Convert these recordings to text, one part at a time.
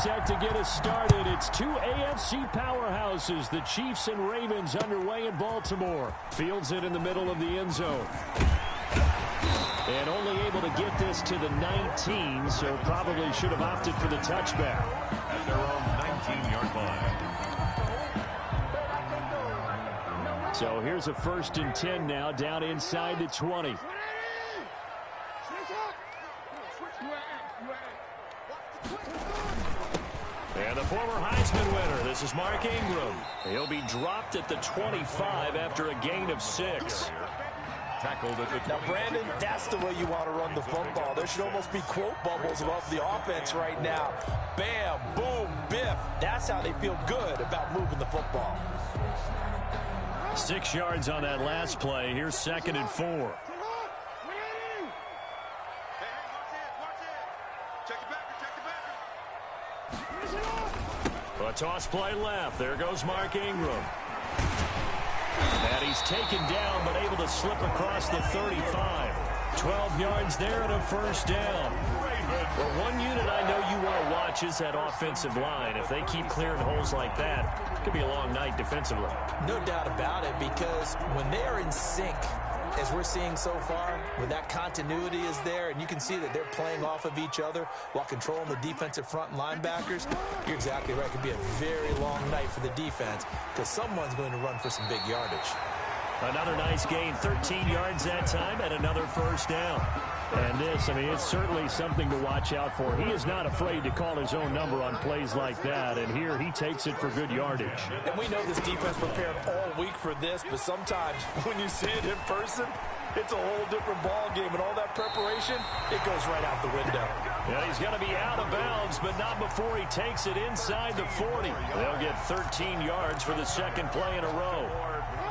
set to get us started. It's two AFC powerhouses, the Chiefs and Ravens, underway in Baltimore. Fields it in the middle of the end zone. And only able to get this to the 19, so probably should have opted for the touchback. At their own 19-yard line. So here's a 1st and 10 now, down inside the 20. And the former Heisman winner, this is Mark Ingram. He'll be dropped at the 25 after a gain of 6. Tackled at the 20. Now, Brandon, that's the way you want to run the football. There should almost be quote bubbles above the offense right now. Bam, boom, biff. That's how they feel good about moving the football. 6 yards on that last play. Here's 2nd and 4. A toss play left. There goes Mark Ingram. And he's taken down, but able to slip across the 35. 12 yards there and a 1st down. Well, one unit I know you want to watch is that offensive line. If they keep clearing holes like that, it could be a long night defensively. No doubt about it, because when they're in sync, as we're seeing so far, when that continuity is there, and you can see that they're playing off of each other while controlling the defensive front linebackers, you're exactly right. It could be a very long night for the defense because someone's going to run for some big yardage. Another nice gain, 13 yards that time, and another 1st down. And this, I mean, it's certainly something to watch out for. He is not afraid to call his own number on plays like that, and here he takes it for good yardage. And we know this defense prepared all week for this, but sometimes when you see it in person, it's a whole different ball game, and all that preparation, it goes right out the window. Yeah, he's going to be out of bounds, but not before he takes it inside the 40. They'll get 13 yards for the 2nd play in a row.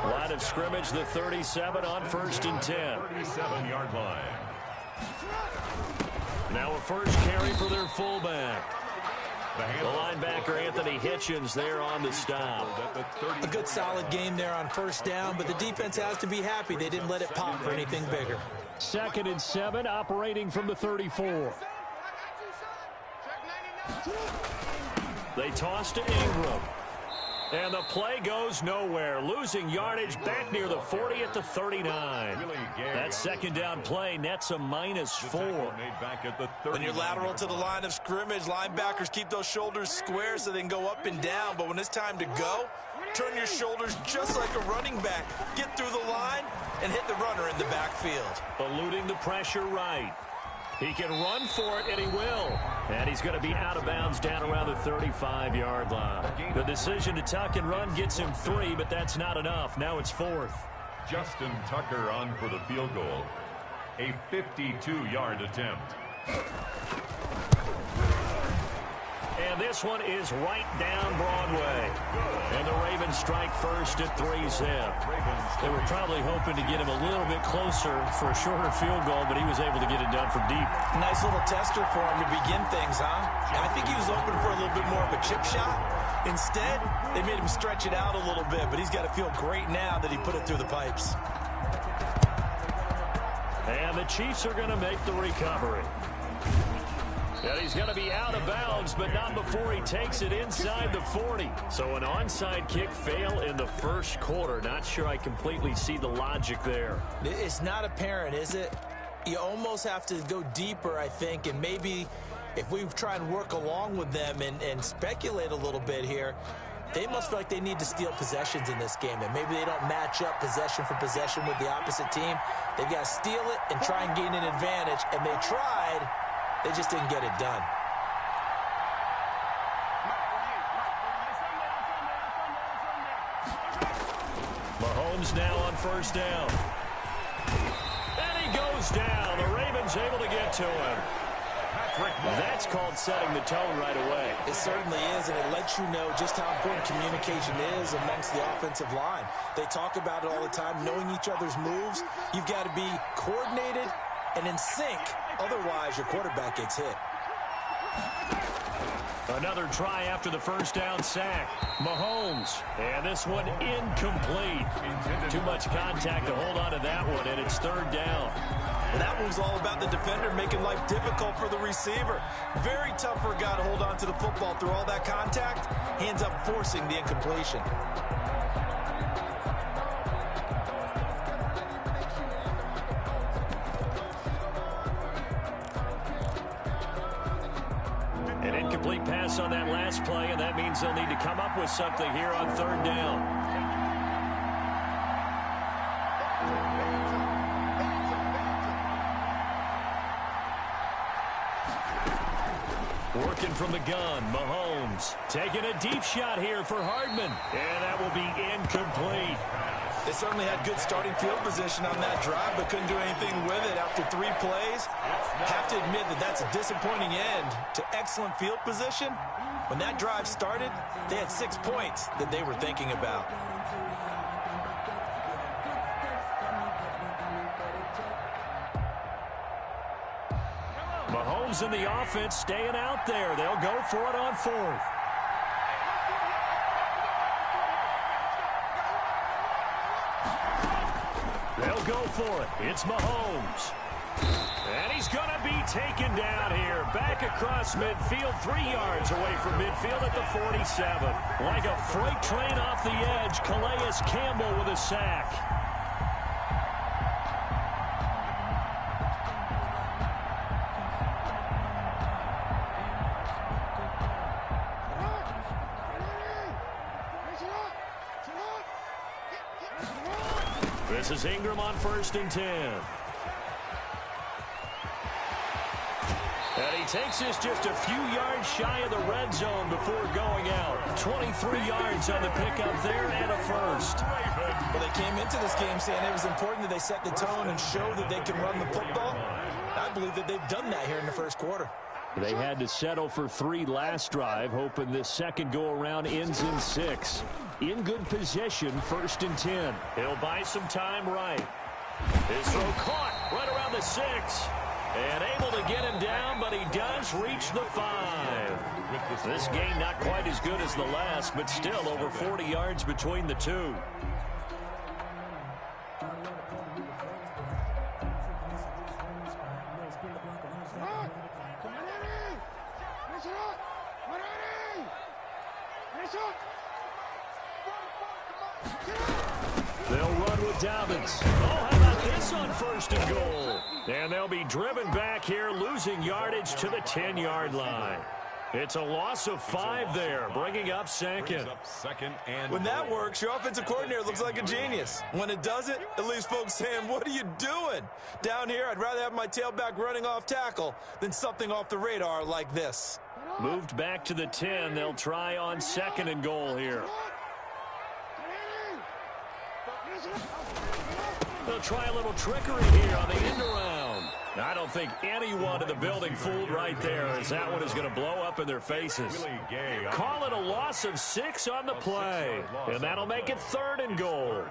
Line of scrimmage, the 37 on 1st and 10. 37-yard line. Now a 1st carry for their fullback. The linebacker, Anthony Hitchens, there on the stop. A good solid game there on 1st down, but the defense has to be happy they didn't let it pop for anything bigger. 2nd and 7, operating from the 34. They toss to Ingram. And the play goes nowhere. Losing yardage back near the 40 at the 39. That 2nd down play nets a -4. When you're lateral to the line of scrimmage, linebackers keep those shoulders square so they can go up and down. But when it's time to go, turn your shoulders just like a running back. Get through the line and hit the runner in the backfield. Eluding the pressure right. He can run for it, and he will. And he's going to be out of bounds down around the 35-yard line. The decision to tuck and run gets him 3, but that's not enough. Now it's 4th. Justin Tucker on for the field goal. A 52-yard attempt. And this one is right down Broadway. And the Ravens strike first at 3-zip. They were probably hoping to get him a little bit closer for a shorter field goal, but he was able to get it done from deep. Nice little tester for him to begin things, huh? I think he was open for a little bit more of a chip shot. Instead, they made him stretch it out a little bit, but he's got to feel great now that he put it through the pipes. And the Chiefs are going to make the recovery. And he's going to be out of bounds, but not before he takes it inside the 40. So an onside kick fail in the 1st quarter. Not sure I completely see the logic there. It's not apparent, is it? You almost have to go deeper, I think, and maybe if we try and work along with them and speculate a little bit here, they must feel like they need to steal possessions in this game, and maybe they don't match up possession for possession with the opposite team. They've got to steal it and try and gain an advantage, and they tried. They just didn't get it done. Mahomes now on 1st down. And he goes down. The Ravens able to get to him. That's called setting the tone right away. It certainly is, and it lets you know just how important communication is amongst the offensive line. They talk about it all the time, knowing each other's moves. You've got to be coordinated and in sync. Otherwise, your quarterback gets hit. Another try after the 1st down sack. Mahomes. And this one incomplete. Too much contact to hold on to that one, and it's 3rd down. Well, that one's all about the defender making life difficult for the receiver. Very tough for a guy to hold on to the football through all that contact. Hands up, forcing the incompletion. An incomplete pass on that last play, and that means they'll need to come up with something here on third down. Working from the gun, Mahomes taking a deep shot here for Hardman, and that will be incomplete. They certainly had good starting field position on that drive, but couldn't do anything with it after 3 plays. Have to admit that that's a disappointing end to excellent field position. When that drive started, they had 6 points that they were thinking about. Mahomes and the offense staying out there. They'll go for it on 4th. They'll go for it. It's Mahomes. And he's going to be taken down here. Back across midfield, 3 yards away from midfield at the 47. Like a freight train off the edge, Calais Campbell with a sack. This is Ingram on 1st and 10. And he takes this just a few yards shy of the red zone before going out. 23 yards on the pickup there and a first. Well, they came into this game saying it was important that they set the tone and show that they can run the football. I believe that they've done that here in the first quarter. They had to settle for 3 last drive, hoping this second go-around ends in 6. In good position, 1st and 10. He'll buy some time right. His throw caught right around the 6. And able to get him down, but he does reach the 5. This game not quite as good as the last, but still over 40 yards between the two. They'll run with Dobbins. Oh, how about this on 1st and goal? And they'll be driven back here, losing yardage to the 10-yard line. It's a loss of 5 there, bringing up second. When that works, your offensive coordinator looks like a genius. When it doesn't, it leaves folks saying, what are you doing? Down here, I'd rather have my tailback running off tackle than something off the radar like this. Moved back to the 10. They'll try on 2nd and goal here. They'll try a little trickery here on the end around. I don't think anyone in the building fooled right there, as that one is going to blow up in their faces. Call it a loss of 6 on the play, and that'll make it 3rd and goal.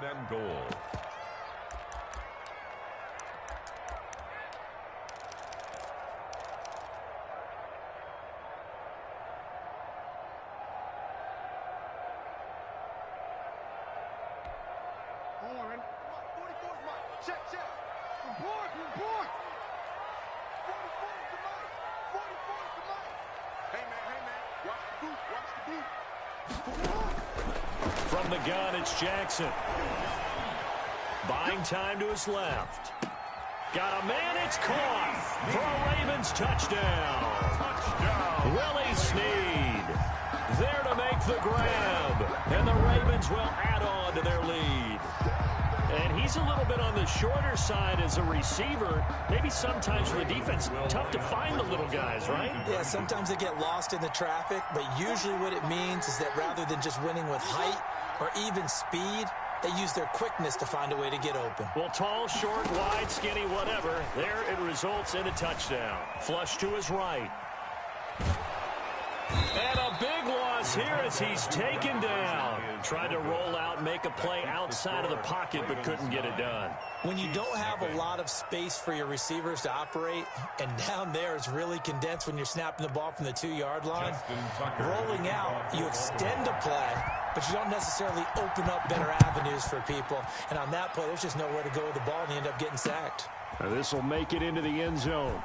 From the gun, it's Jackson. Buying time to his left. Got a man, it's caught for a Ravens touchdown. Willie Snead there to make the grab. And the Ravens will add on to their lead. And he's a little bit on the shorter side as a receiver. Maybe sometimes for the defense, tough to find the little guys, right? Yeah, sometimes they get lost in the traffic, but usually what it means is that rather than just winning with height or even speed, they use their quickness to find a way to get open. Well, tall, short, wide, skinny, whatever, there it results in a touchdown. Flush to his right. And a big loss here as he's taken down. Tried to roll out, make a play outside of the pocket, but couldn't get it done. When you don't have a lot of space for your receivers to operate, and down there it's really condensed when you're snapping the ball from the 2-yard line, rolling out, you extend a play, but you don't necessarily open up better avenues for people. And on that play, there's just nowhere to go with the ball, and you end up getting sacked. This will make it into the end zone.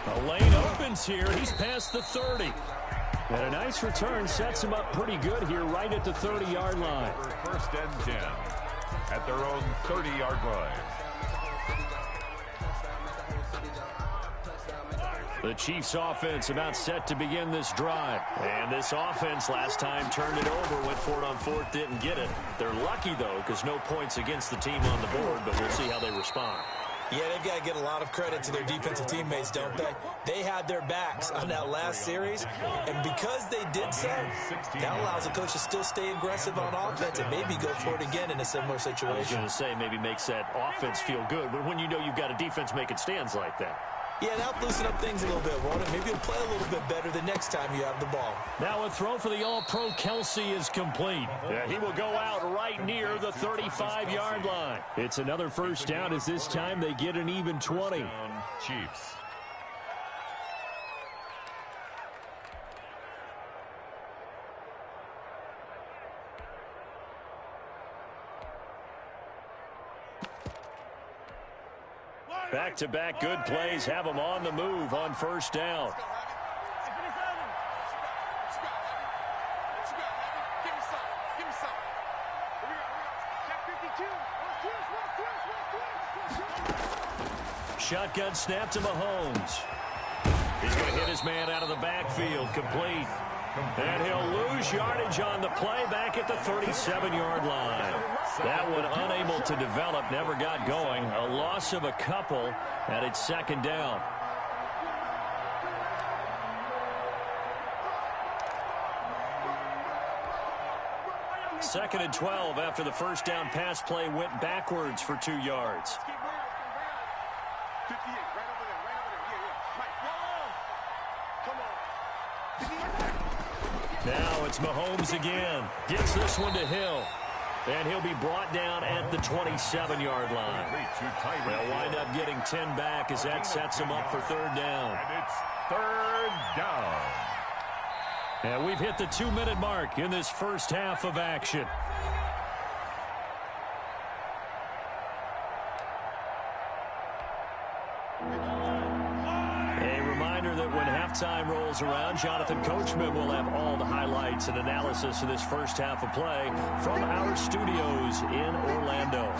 A lane opens here. He's past the 30. And a nice return sets him up pretty good here right at the 30-yard line. First and 10 at their own 30-yard line. The Chiefs offense about set to begin this drive. And this offense last time turned it over, went for it on fourth, didn't get it. They're lucky, though, because no points against the team on the board, but we'll see how they respond. Yeah, they've got to get a lot of credit to their defensive teammates, don't they? They had their backs on that last series, and because they did so, that allows the coach to still stay aggressive on offense and maybe go for it again in a similar situation. I was going to say maybe makes that offense feel good, but when you know you've got a defense making stands like that. Yeah, that'll loosen up things a little bit, won't it? Maybe you'll play a little bit better the next time you have the ball. Now a throw for the All-Pro Kelsey is complete. He will go out right near the 35-yard line. It's another first down as this time they get an even 20. Chiefs. Back-to-back good plays have them on the move on first down. Shotgun snap to Mahomes. He's going to hit his man out of the backfield, complete. And he'll lose yardage on the play back at the 37-yard line. That one unable to develop, never got going. A loss of a couple, and it's second down. Second and 12 after the first down pass play went backwards for 2 yards. Now it's Mahomes again. Gets this one to Hill. And he'll be brought down at the 27-yard line. They'll wind up getting 10 back as that sets them up for third down. And it's third down. And we've hit the 2-minute mark in this first half of action. When halftime rolls around, Jonathan Coachman will have all the highlights and analysis of this first half of play from our studios in Orlando.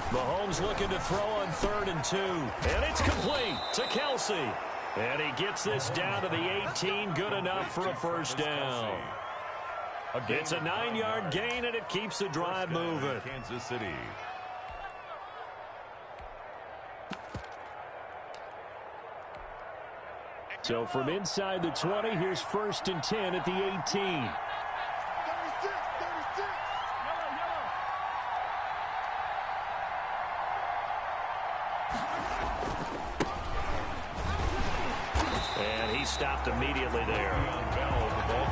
Mahomes looking to throw on 3rd and 2. And it's complete to Kelsey. And he gets this down to the 18, good enough for a first down. It's a 9-yard gain, and it keeps the drive moving. Kansas City. So from inside the 20, here's 1st and 10 at the 18. And he stopped immediately there.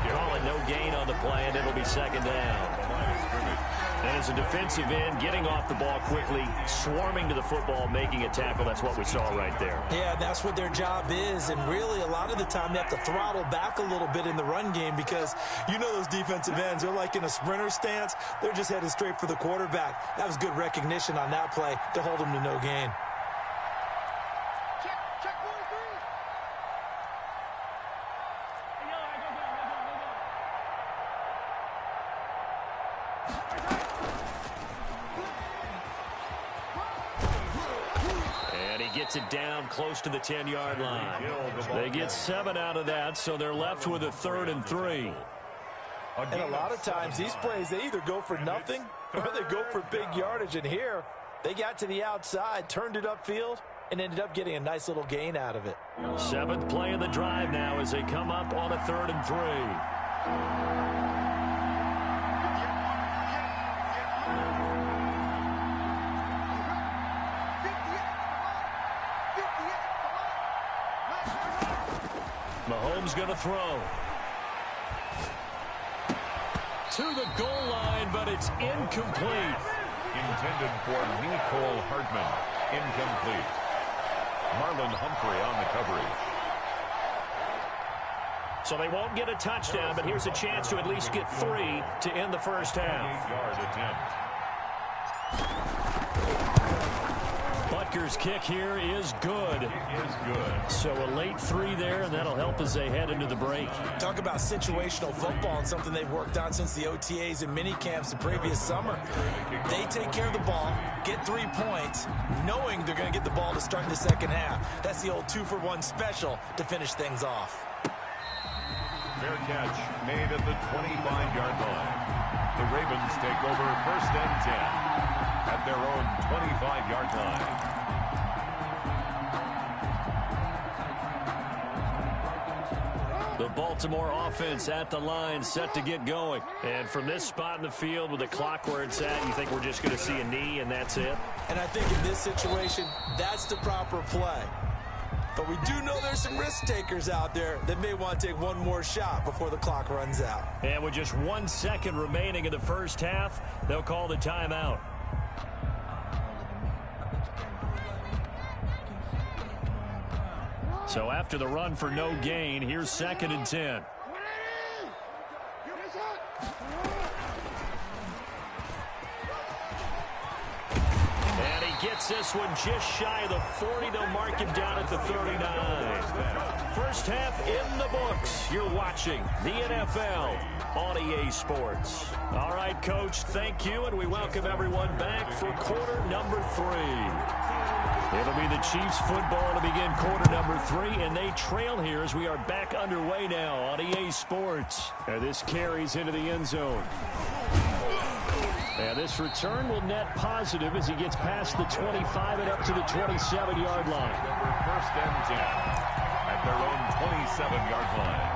Call it no gain on the play, and it'll be second down. And as a defensive end, getting off the ball quickly, swarming to the football, making a tackle, that's what we saw right there. Yeah, that's what their job is, and really a lot of the time they have to throttle back a little bit in the run game because you know those defensive ends, they're like in a sprinter stance. They're just headed straight for the quarterback. That was good recognition on that play to hold them to no gain. Gets it down close to the 10-yard line. They get 7 out of that, so they're left with a 3rd and 3. And a lot of times these plays, they either go for nothing or they go for big yardage. And here, they got to the outside, turned it upfield, and ended up getting a nice little gain out of it. 7th play of the drive now as they come up on a 3rd and 3. Mahomes going to throw. to the goal line, but it's incomplete. Intended for Nicole Hardman. Incomplete. Marlon Humphrey on the coverage. So they won't get a touchdown, but here's a chance to at least get 3 to end the first half. 8-yard attempt. Butker's kick here is good. It is good. So a late 3 there, and that'll help as they head into the break. Talk about situational football and something they've worked on since the OTAs and mini camps the previous summer. They take care of the ball, get 3 points, knowing they're going to get the ball to start the second half. That's the old 2-for-1 special to finish things off. Fair catch made at the 25-yard line. The Ravens take over 1st and 10 at their own 25-yard line. The Baltimore offense at the line, set to get going. And from this spot in the field with the clock where it's at, you think we're just going to see a knee and that's it? And I think in this situation, that's the proper play. But we do know there's some risk takers out there that may want to take one more shot before the clock runs out. And with just 1 second remaining in the first half, they'll call the timeout. So after the run for no gain, here's 2nd and 10. Gets this one just shy of the 40. They'll mark him down at the 39. First half in the books. You're watching the NFL on EA Sports. All right, Coach, thank you, and we welcome everyone back for quarter number 3. It'll be the Chiefs football to begin quarter number 3, and they trail here as we are back underway now on EA Sports. And this carries into the end zone. And this return will net positive as he gets past the 25 and up to the 27-yard line. 1st and 10 at their own 27-yard line.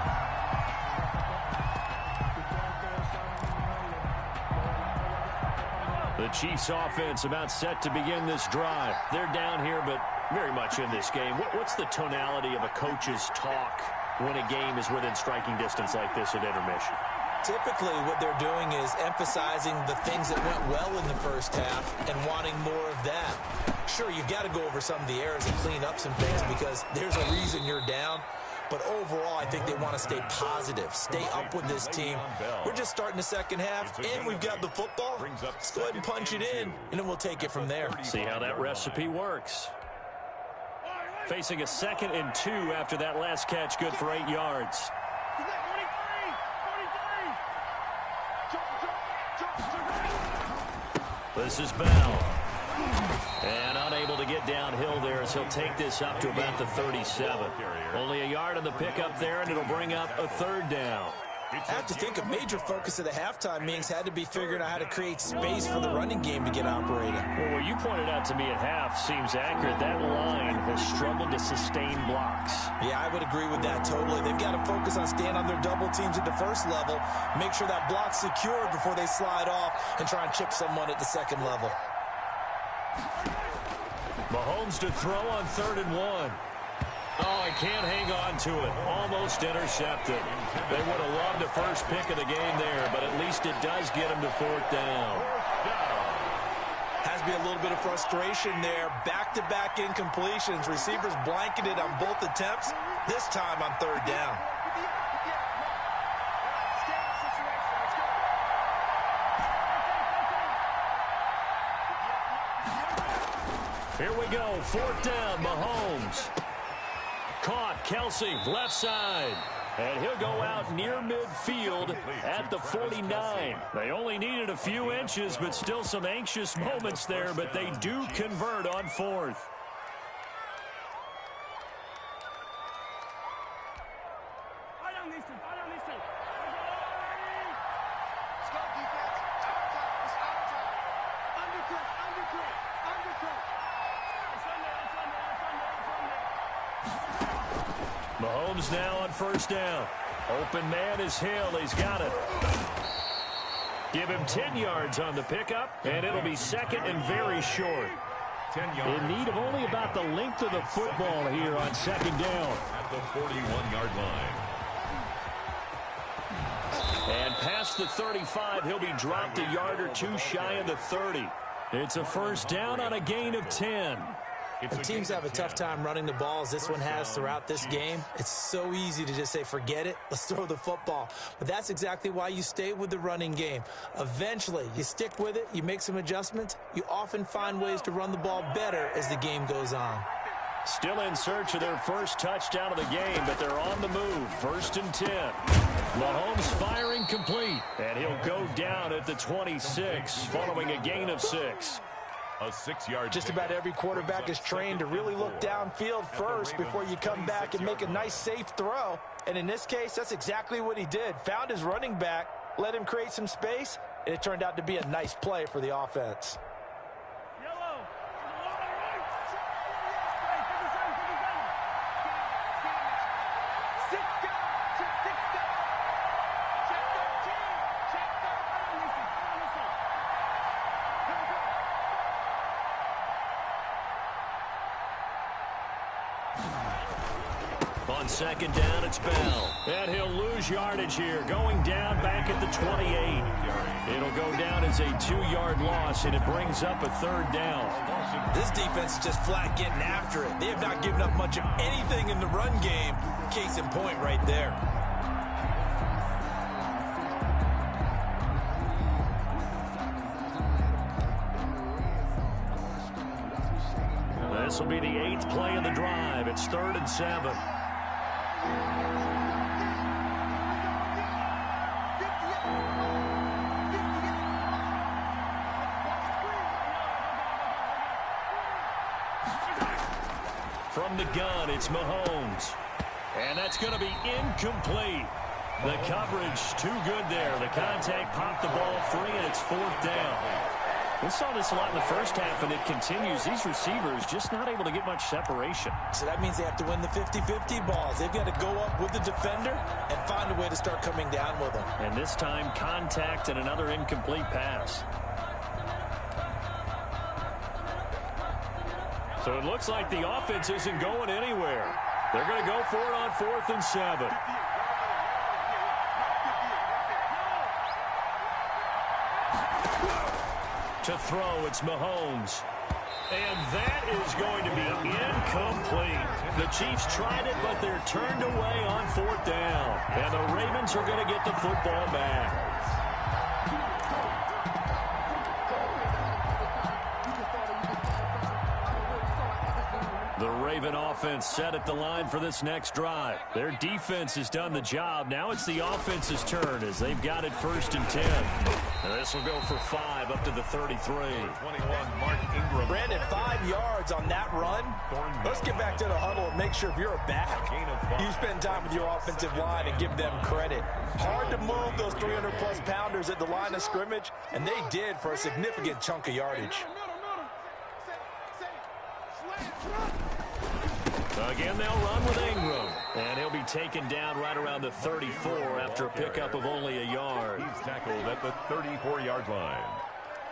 The Chiefs offense about set to begin this drive. They're down here, but very much in this game. What's the tonality of a coach's talk when a game is within striking distance like this at intermission? Typically, what they're doing is emphasizing the things that went well in the first half and wanting more of that. Sure, you've got to go over some of the errors and clean up some things because there's a reason you're down. But overall, I think they want to stay positive, stay up with this team. We're just starting the second half, and we've got the football. Let's go ahead and punch it in, and then we'll take it from there. See how that recipe works. Facing a 2nd and 2 after that last catch, good for 8 yards. This is Bell. And unable to get downhill there as he'll take this up to about the 37. Only a yard on the pickup there, and it'll bring up a 3rd down. I have to think a major focus of the halftime meetings had to be figuring out how to create space for the running game to get operating. Well, what you pointed out to me at half seems accurate. That line has struggled to sustain blocks. Yeah, I would agree with that totally. They've got to focus on staying on their double teams at the first level, make sure that block's secured before they slide off and try and chip someone at the second level. Mahomes to throw on 3rd and 1. Oh, he can't hang on to it. Almost intercepted. They would have loved the first pick of the game there, but at least it does get him to 4th down. Has to be a little bit of frustration there. Back-to-back incompletions. Receivers blanketed on both attempts, this time on 3rd down. Here we go. 4th down, Mahomes. Caught, Kelsey, left side. And he'll go out near midfield at the 49. They only needed a few inches, but still some anxious moments there, but they do convert on 4th. Mahomes now on 1st down. Open man is Hill. He's got it. Give him 10 yards on the pickup, and it'll be 2nd and very short. 10 yards. In need of only about the length of the football here on 2nd down. At the 41-yard line. And past the 35. He'll be dropped a yard or two shy of the 30. It's a first down on a gain of 10. When teams have a tough time running the ball, as this one has throughout this game, it's so easy to just say, forget it, let's throw the football. But that's exactly why you stay with the running game. Eventually, you stick with it, you make some adjustments, you often find ways to run the ball better as the game goes on. Still in search of their first touchdown of the game, but they're on the move. 1st and 10. Mahomes firing complete, and he'll go down at the 26 following a gain of 6. A 6-yard. Just about every quarterback is trained to really look downfield first before you come back and make a nice, safe throw. And in this case, that's exactly what he did. Found his running back, let him create some space, and it turned out to be a nice play for the offense. On 2nd down, it's Bell. And he'll lose yardage here, going down back at the 28. It'll go down as a 2-yard loss, and it brings up a 3rd down. This defense is just flat getting after it. They have not given up much of anything in the run game. Case in point right there. This will be the 8th play of the drive. It's 3rd and 7. From the gun, it's Mahomes. And that's going to be incomplete. The coverage too good there. The contact popped the ball free, and it's 4th down. We saw this a lot in the first half, and it continues. These receivers just not able to get much separation. So that means they have to win the 50-50 balls. They've got to go up with the defender and find a way to start coming down with them. And this time, contact and another incomplete pass. So it looks like the offense isn't going anywhere. They're going to go for it on 4th and 7. To throw, it's Mahomes. And that is going to be incomplete. The Chiefs tried it, but they're turned away on 4th down. And the Ravens are going to get the football back. The Raven offense set at the line for this next drive. Their defense has done the job. Now it's the offense's turn as they've got it 1st and 10. And this will go for 5 up to the 33. 21, Mark Ingram. Brandon, 5 yards on that run. Let's get back to the huddle and make sure if you're a back, you spend time with your offensive line and give them credit. Hard to move those 300-plus pounders at the line of scrimmage, and they did for a significant chunk of yardage. Again, they'll run with Ingram. And he'll be taken down right around the 34 after a pickup of only a yard. He's tackled at the 34-yard line.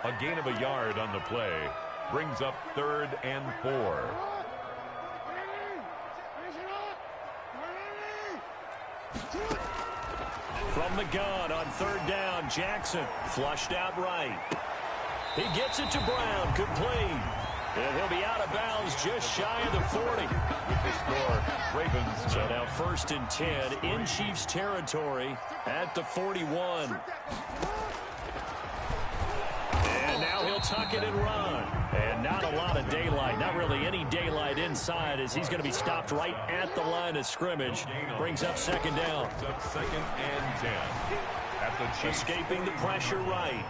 A gain of a yard on the play brings up 3rd and 4. From the gun on 3rd down, Jackson flushed out right. He gets it to Brown, complete. And he'll be out of bounds just shy of the 40. With the score, Ravens. So now 1st and 10 in Chiefs territory at the 41. And now he'll tuck it and run. And not a lot of daylight, not really any daylight inside as he's going to be stopped right at the line of scrimmage. Brings up 2nd down. 2nd and 10. At the Chiefs. Escaping the pressure right.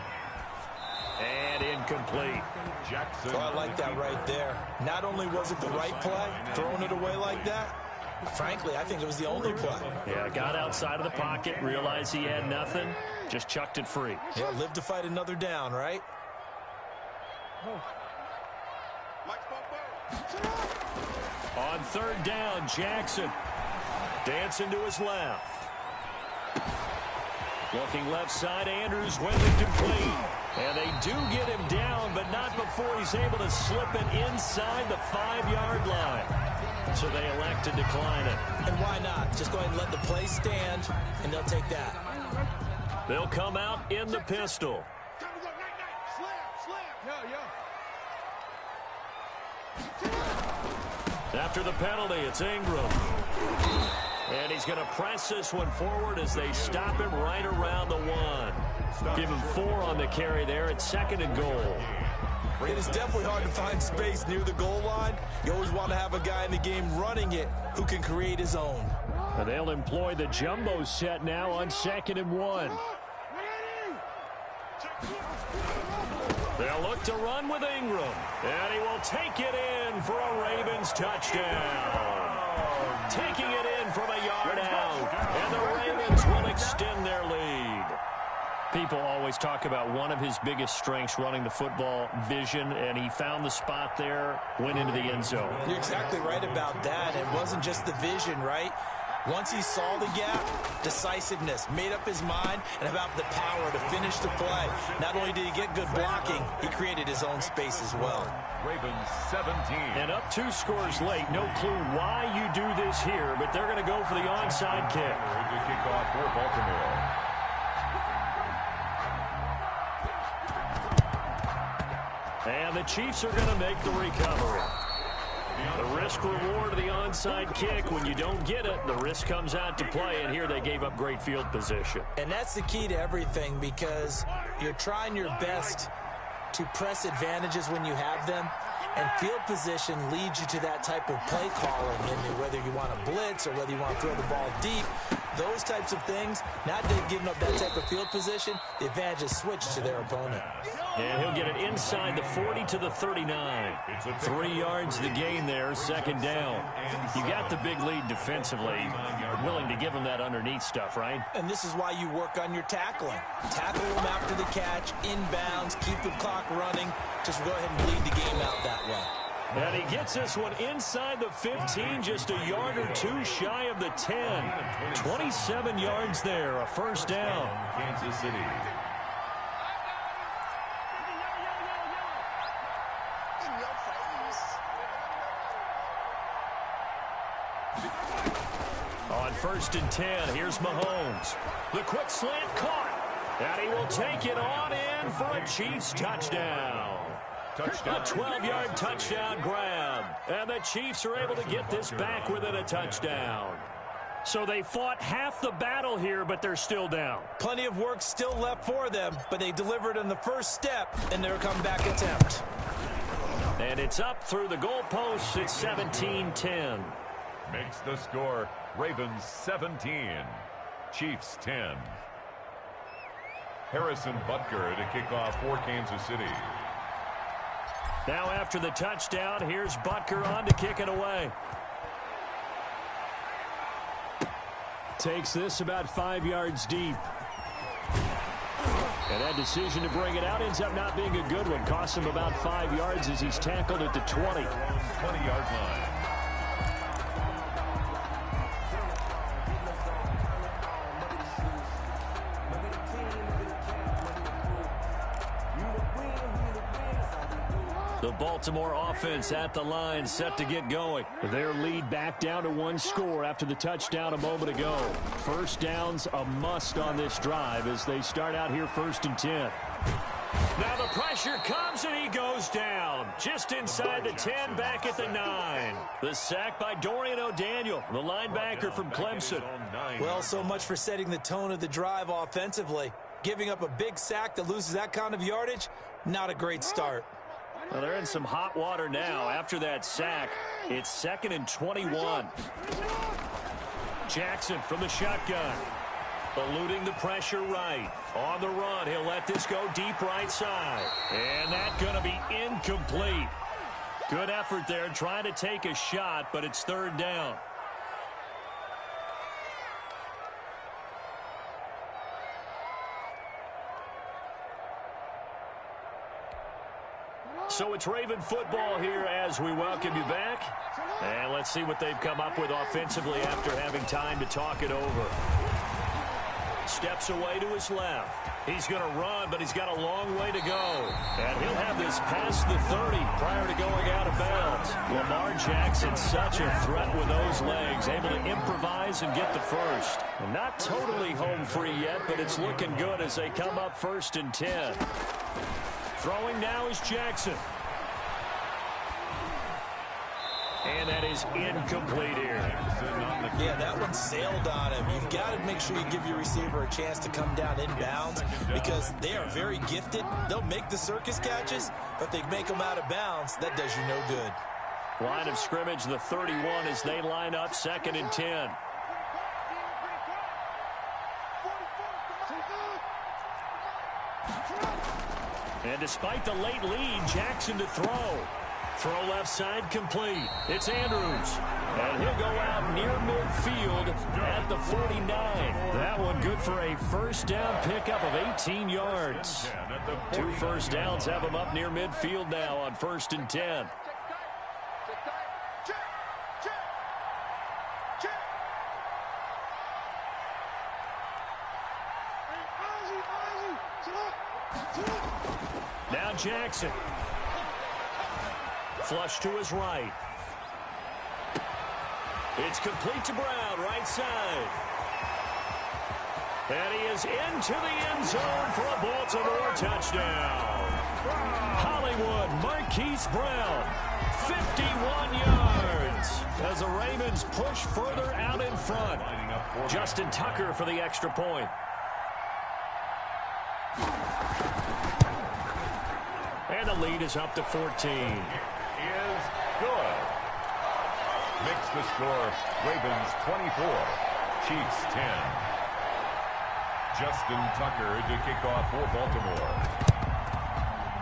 And incomplete. Jackson. Oh, I like that right there. Not only was it the right play, throwing it away like that, frankly, I think it was the only play. Yeah, got outside of the pocket, realized he had nothing, just chucked it free. Yeah, live to fight another down, right? On 3rd down, Jackson dancing to his left. Looking left side, Andrews went it complete. And they do get him down, but not before he's able to slip it inside the 5-yard line. So they elect to decline it. And why not? Just go ahead and let the play stand, and they'll take that. They'll come out in the pistol. After the penalty, it's Ingram. And he's going to press this one forward as they stop him right around the 1. Give him 4 on the carry there. It's 2nd and goal. It is definitely hard to find space near the goal line. You always want to have a guy in the game running it who can create his own. And they'll employ the jumbo set now on 2nd and 1. They'll look to run with Ingram. And he will take it in for a Ravens touchdown. Taking it in from a yard out. And the Ravens will extend their lead. People always talk about one of his biggest strengths, running the football, vision, and he found the spot there, went into the end zone. You're exactly right about that. It wasn't just the vision, right? Once he saw the gap, decisiveness, made up his mind, and about the power to finish the play. Not only did he get good blocking, he created his own space as well. Ravens 17. And up 2 scores late. No clue why you do this here, but they're going to go for the onside kick. To kick off for Baltimore. And the Chiefs are going to make the recovery. The risk-reward of the onside kick. When you don't get it, the risk comes out to play, and here they gave up great field position. And that's the key to everything, because you're trying your best to press advantages when you have them, and field position leads you to that type of play calling, and whether you want to blitz or whether you want to throw the ball deep, those types of things. Now they've given up that type of field position, the advantage is switched to their opponent. And he'll get it inside the 40 to the 39. 3 yards the gain there, 2nd down. You got the big lead defensively. Willing to give him that underneath stuff, right? And this is why you work on your tackling. Tackle them after the catch, inbounds, keep the clock running. Just go ahead and bleed the game out that way. And he gets this one inside the 15, just a yard or 2 shy of the 10. 27 yards there, a 1st down. Kansas City. On 1st and 10, here's Mahomes. The quick slant caught. And he will take it on in for a Chiefs touchdown. A 12-yard touchdown grab. And the Chiefs are able to get this back within a touchdown. So they fought half the battle here, but they're still down. Plenty of work still left for them, but they delivered on the first step in their comeback attempt. And it's up through the goalposts. It's 17-10. Makes the score Ravens 17, Chiefs 10. Harrison Butker to kick off for Kansas City. Now after the touchdown, here's Butker on to kick it away. Takes this about 5 yards deep. And that decision to bring it out ends up not being a good one. Costs him about 5 yards as he's tackled at the 20. 20-yard line. The Baltimore offense at the line, set to get going. Their lead back down to 1 score after the touchdown a moment ago. 1st down's a must on this drive as they start out here 1st and 10. Now the pressure comes and he goes down. Just inside the 10, back at the 9. The sack by Dorian O'Daniel, the linebacker from Clemson. Well, so much for setting the tone of the drive offensively. Giving up a big sack that loses that kind of yardage, not a great start. Well, they're in some hot water now. After that sack, it's 2nd and 21. Jackson from the shotgun. Eluding the pressure right. On the run, he'll let this go deep right side. And that's going to be incomplete. Good effort there, trying to take a shot, but it's 3rd down. So it's Raven football here as we welcome you back. And let's see what they've come up with offensively after having time to talk it over. steps away to his left. He's going to run, but he's got a long way to go. And he'll have this past the 30 prior to going out of bounds. Lamar Jackson, such a threat with those legs, able to improvise and get the first. And not totally home free yet, but it's looking good as they come up 1st and 10. Throwing now is Jackson. And that is incomplete here. Yeah, that one sailed on him. You've got to make sure you give your receiver a chance to come down inbounds because they are very gifted. They'll make the circus catches, but they make them out of bounds. That does you no good. Line of scrimmage, the 31 as they line up 2nd and 10. And despite the late lead, Jackson to throw. Throw left side complete. It's Andrews. And he'll go out near midfield at the 49. That one good for a first down pickup of 18 yards. 2 first downs have him up near midfield now on 1st and 10. Now Jackson. Flush to his right. It's complete to Brown, right side. And he is into the end zone for a Baltimore touchdown. Hollywood Marquise Brown, 51 yards. As the Ravens push further out in front. Justin Tucker for the extra point. And the lead is up to 14. Is good. Makes the score Ravens 24, Chiefs 10. Justin Tucker to kick off for Baltimore.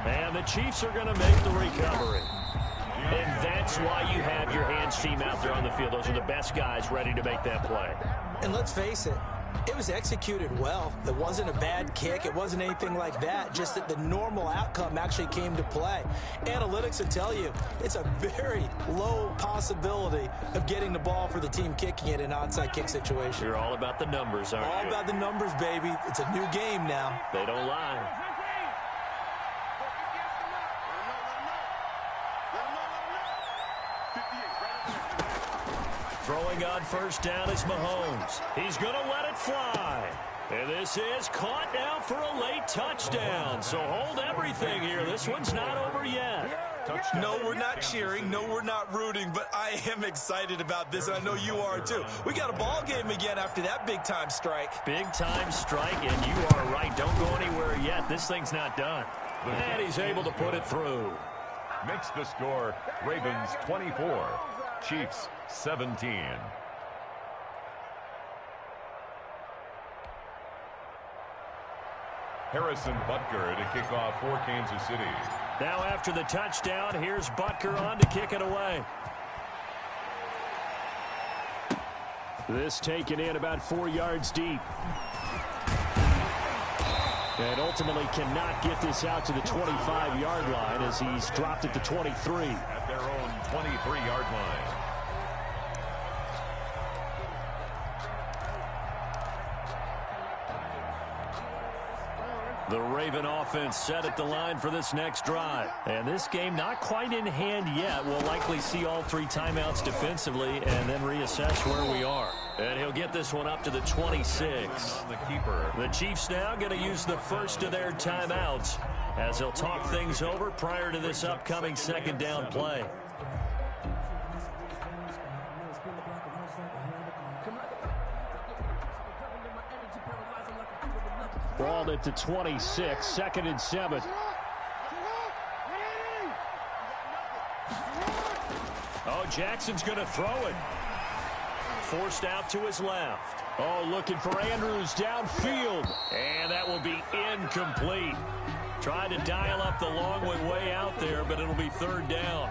And the Chiefs are going to make the recovery. And that's why you have your hands team out there on the field. Those are the best guys ready to make that play. And let's face it, it was executed well. It wasn't a bad kick. It wasn't anything like that. Just that the normal outcome actually came to play. Analytics will tell you it's a very low possibility of getting the ball for the team kicking it in an onside kick situation. You're all about the numbers, aren't you? All about the numbers, baby. It's a new game now. They don't lie. Throwing on first down is Mahomes. He's going to let it fly. And this is caught now for a late touchdown. So hold everything here. This one's not over yet. Touchdown. No, we're not cheering. No, we're not rooting. But I am excited about this. I know you are, too. We got a ball game again after that big-time strike. Big-time strike, and you are right. Don't go anywhere yet. This thing's not done. And he's able to put it through. Makes the score Ravens 24, Chiefs 17. Harrison Butker to kick off for Kansas City. Now after the touchdown, here's Butker on to kick it away. This taken in about 4 yards deep. And ultimately cannot get this out to the 25-yard line as he's dropped at the 23. At their own 23-yard line. The Raven offense set at the line for this next drive. And this game not quite in hand yet. We'll likely see all 3 timeouts defensively and then reassess where we are. And he'll get this one up to the 26. The keeper. The Chiefs now going to use the first of their timeouts as they'll talk things over prior to this upcoming second down play. Ball at the 26, 2nd and 7. Oh, Jackson's going to throw it. Forced out to his left. Oh, looking for Andrews downfield. And that will be incomplete. Trying to dial up the long way out there, but it'll be 3rd down.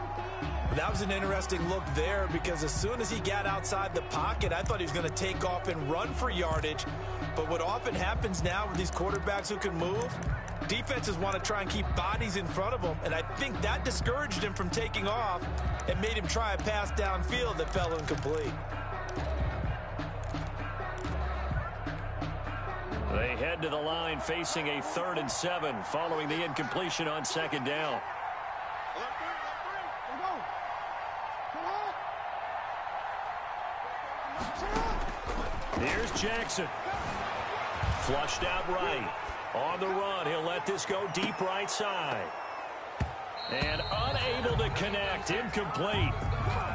That was an interesting look there because as soon as he got outside the pocket, I thought he was going to take off and run for yardage. But what often happens now with these quarterbacks who can move, defenses want to try and keep bodies in front of them, and I think that discouraged him from taking off and made him try a pass downfield that fell incomplete. They head to the line facing a 3rd and 7 following the incompletion on 2nd down. Here's Jackson. Flushed out right. On the run, he'll let this go deep right side. And unable to connect, incomplete.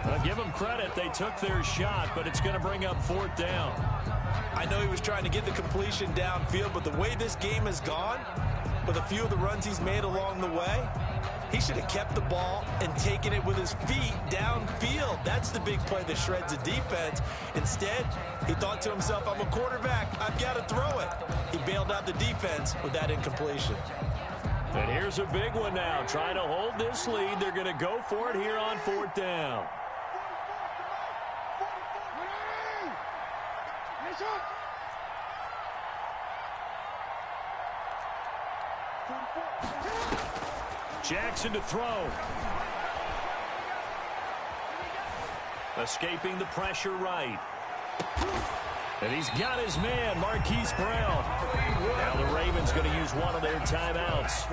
I'll give them credit, they took their shot, but it's going to bring up 4th down. I know he was trying to get the completion downfield, but the way this game has gone, with a few of the runs he's made along the way, he should have kept the ball and taken it with his feet downfield. That's the big play that shreds the defense. Instead, he thought to himself, I'm a quarterback, I've got to throw it. He bailed out the defense with that incompletion. And here's a big one now. Trying to hold this lead. They're going to go for it here on 4th down. Jackson to throw. Escaping the pressure right. And he's got his man, Marquise Brown. Now the Ravens going to use one of their timeouts.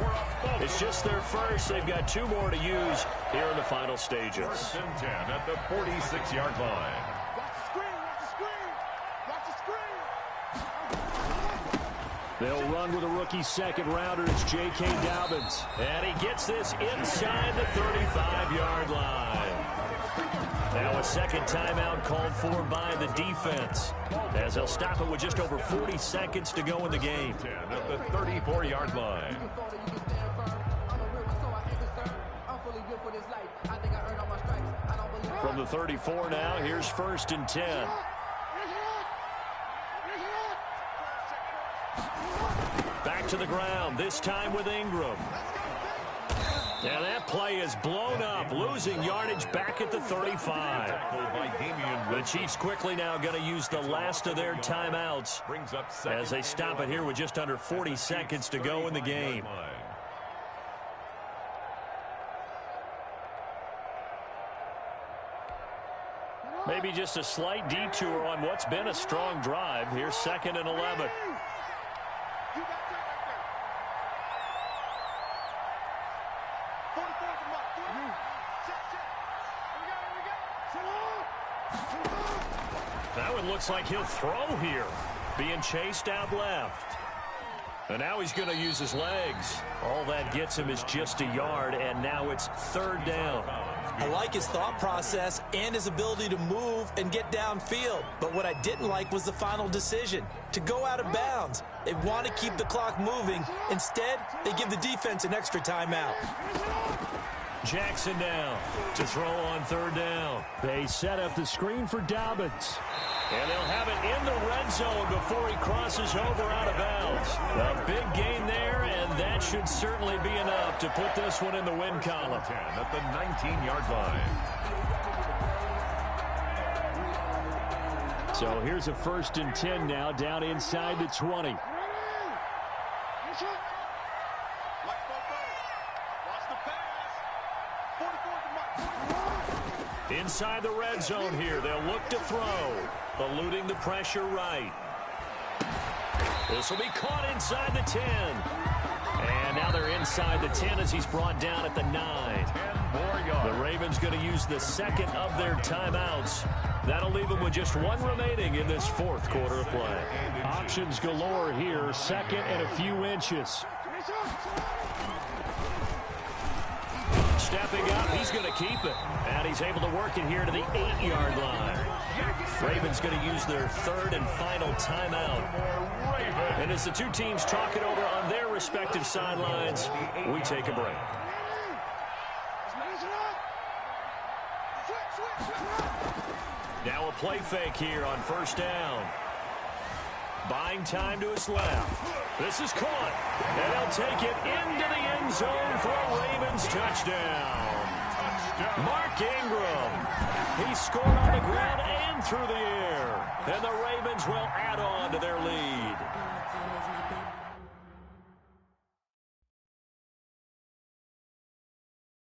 It's just their first. They've got 2 more to use here in the final stages. 1st and 10 at the 46-yard line. They'll run with a rookie second-rounder. It's J.K. Dobbins. And he gets this inside the 35-yard line. Now a second timeout called for by the defense, as they'll stop it with just over 40 seconds to go in the game. 10 at the 34-yard line. From the 34 now, here's 1st and 10. Back to the ground, this time with Ingram. Now that play is blown up, losing yardage back at the 35. The Chiefs quickly now going to use the last of their timeouts as they stop it here with just under 40 seconds to go in the game. Maybe just a slight detour on what's been a strong drive. Here's 2nd and 11. That one looks like he'll throw here. Being chased out left. And now he's going to use his legs. All that gets him is just a yard, and now it's 3rd down. I like his thought process and his ability to move and get downfield. But what I didn't like was the final decision, to go out of bounds. They want to keep the clock moving. Instead, they give the defense an extra timeout. Jackson down to throw on 3rd down. They set up the screen for Dobbins. And they'll have it in the red zone before he crosses over out of bounds. A big gain there, and that should certainly be enough to put this one in the win column. 10 at the 19-yard line. So here's a 1st and 10 now, down inside the 20. Inside the red zone here, they'll look to throw. Eluding the pressure right. This will be caught inside the 10. And now they're inside the 10 as he's brought down at the 9. 10 more yards. The Ravens going to use the second of their timeouts. That'll leave them with just 1 remaining in this 4th quarter of play. Options galore here, 2nd and a few inches. Stepping up, he's going to keep it. And he's able to work it here to the 8-yard line. Ravens going to use their 3rd and final timeout. And as the two teams talk it over on their respective sidelines, we take a break. Now a play fake here on 1st down. Buying time to his left. This is caught. And he'll take it into the end zone for a Ravens touchdown. Mark Ingram. He scored on the ground and through the air. And the Ravens will add on to their lead.